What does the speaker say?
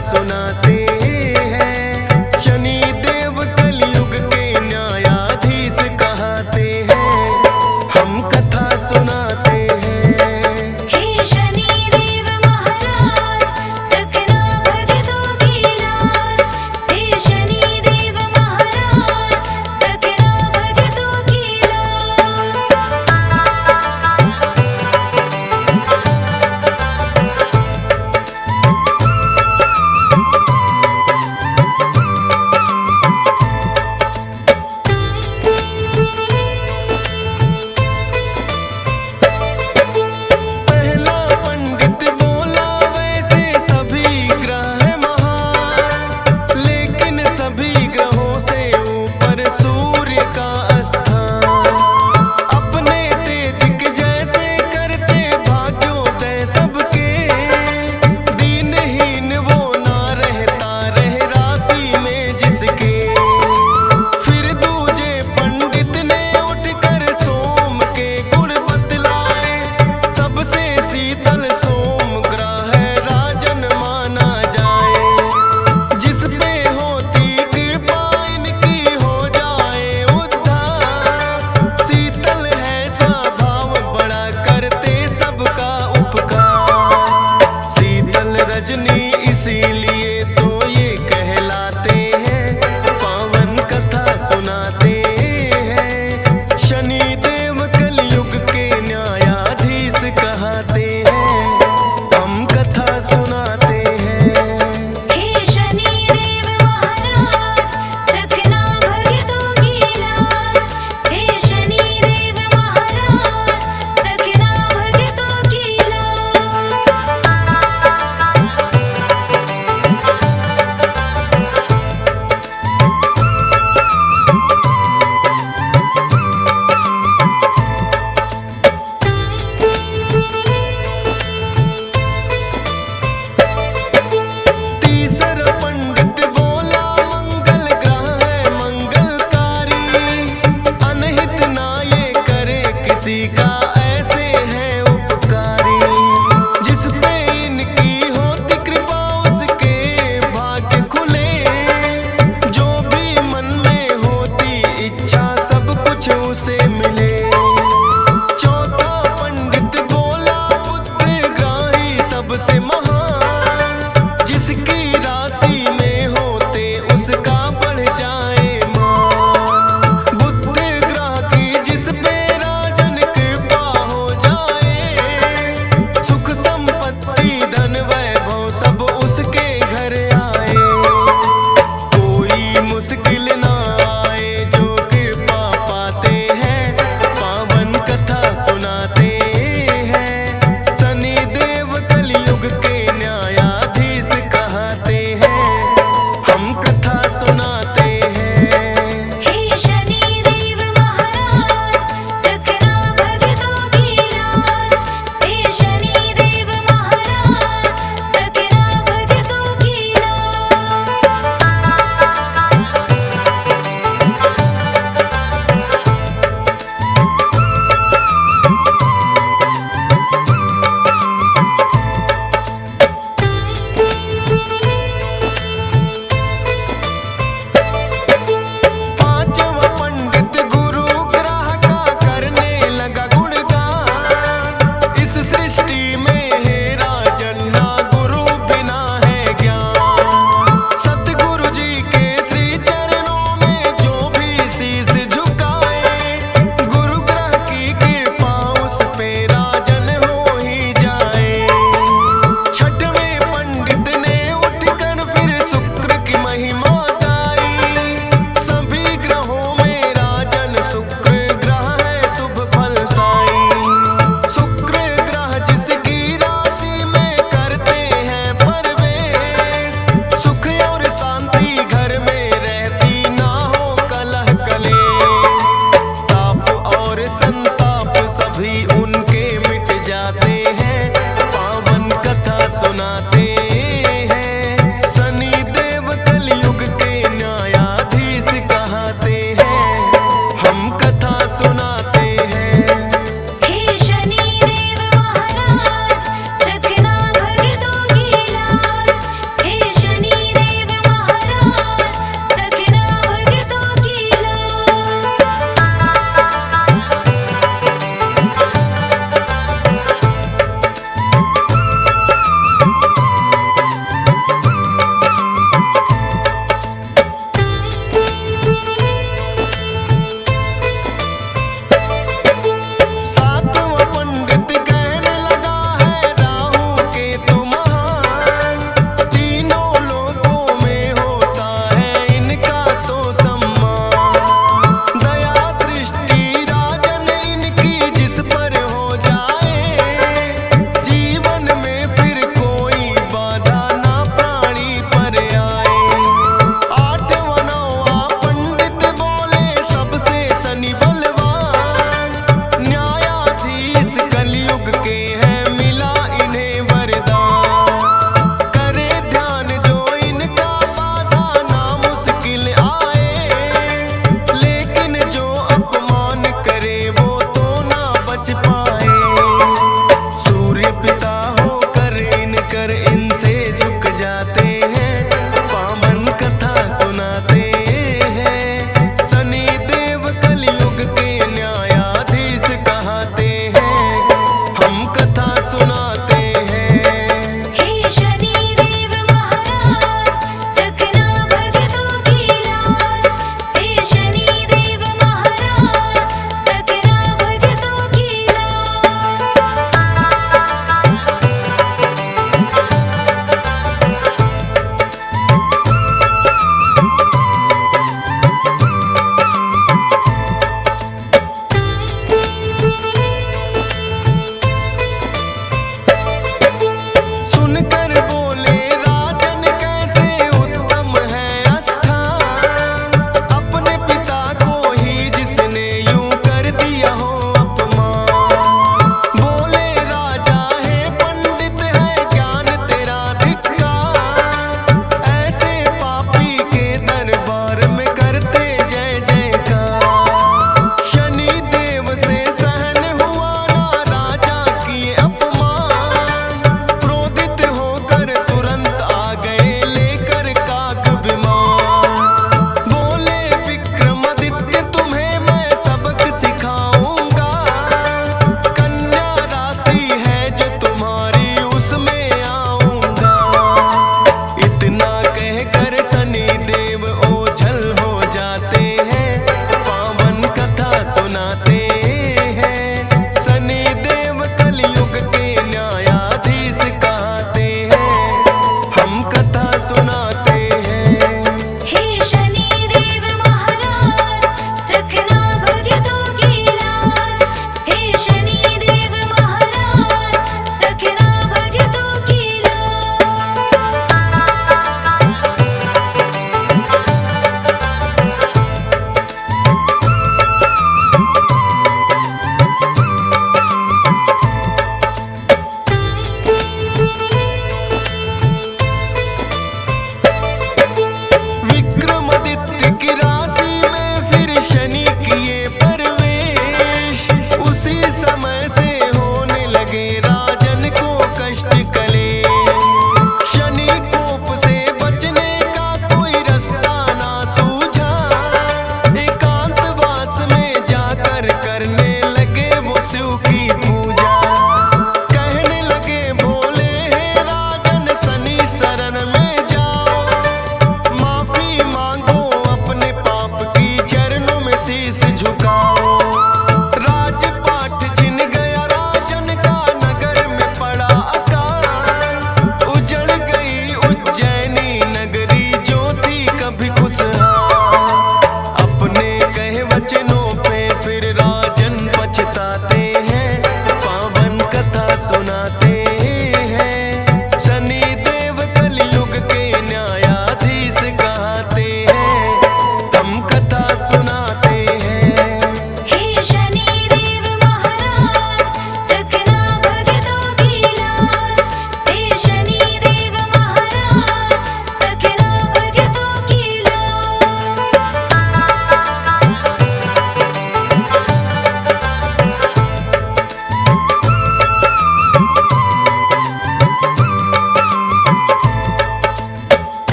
सुनाते हैं। शनि देव कलयुग के न्यायाधीश कहते हैं, हम कथा सुनाते हैं। हे शनि देव महाराज, रखना भक्तों की लाज। हे शनि देव महाराज, रखना भक्तों की लाज। पहला पंडित बोला वैसे सभी ग्रह महान, लेकिन सभी ग्रहों से ऊपर सूर्य का स्थान। अपने तेज के जैसे करते भाग्योदय सबके, दीनहीन वो ना रहता रह राशि में जिसके। फिर दूजे पंडित ने उठकर सोम के गुण बतलाए, सबसे शीतल सोम ग्रह राजन माना जाए। जिस पे होती कृपा इनकी हो जाए उद्धार। शीतल है स्वभाव बड़ा करते सबका उपकार। शीतल रजनी इसीलिए तो ये कहलाते हैं, पावन कथा सुनाते हैं। शनि देव कलयुग के न्यायाधीश कहते हैं, हम कथा सुनाते हैं। हे शनि देव महाराज, रखना भक्तों की लाज। हे शनि देव महाराज, रखना भक्तों की लाज। तीसरा पंडित बोला मंगल ग्रह है मंगलकारी, अनहित ना ये करे किसी का ऐसे है उपकारी। जिस पे इनकी होती कृपा उसके भाग्य खुले, जो भी मन में होती इच्छा सब कुछ उसे मिले। चौथा पंडित बोला बुद्धग्राही सबसे महान, जिसकी राशि में होते उसका बढ़ जाए मान। बुध ग्रह की जिस पे राजन कृपा हो जाए, सुख संपत्ति धन वैभव सब उसके घर आए। कोई मुश्किल ना आए जो कृपा पाते हैं, पावन कथा सुनाते हैं। शनि देव कलयुग के न्यायाधीश कहते हैं, हम कथा सुनाते हैं। हे शनि देव महाराज, रखना भक्तों की लाज। हे शनि देव महाराज, रखना भक्तों की लाज। पांचवा पंडित गुरु ग्रह का करने लगा गुणगान। इस सृष्टि में है राजन ना गुरु बिना है ज्ञान। सतगुरु जी के श्री चरणों में जो भी शीश झुकाए, गुरु ग्रह की कृपा उस पे राजन हो ही जाए। छठवें पंडित ने उठकर फिर शुक्र की महिमा गाई। सभी ग्रहों में राजन शुक्र ग्रह है शुभ फलदाई। शुक्र ग्रह जिसकी राशि में करते हैं प्रवेश, सुख और शांति घर में रहती ना हो कलह कलेश। ताप और संताप सभी उनके मिट जाते हैं, पावन कथा सुनाते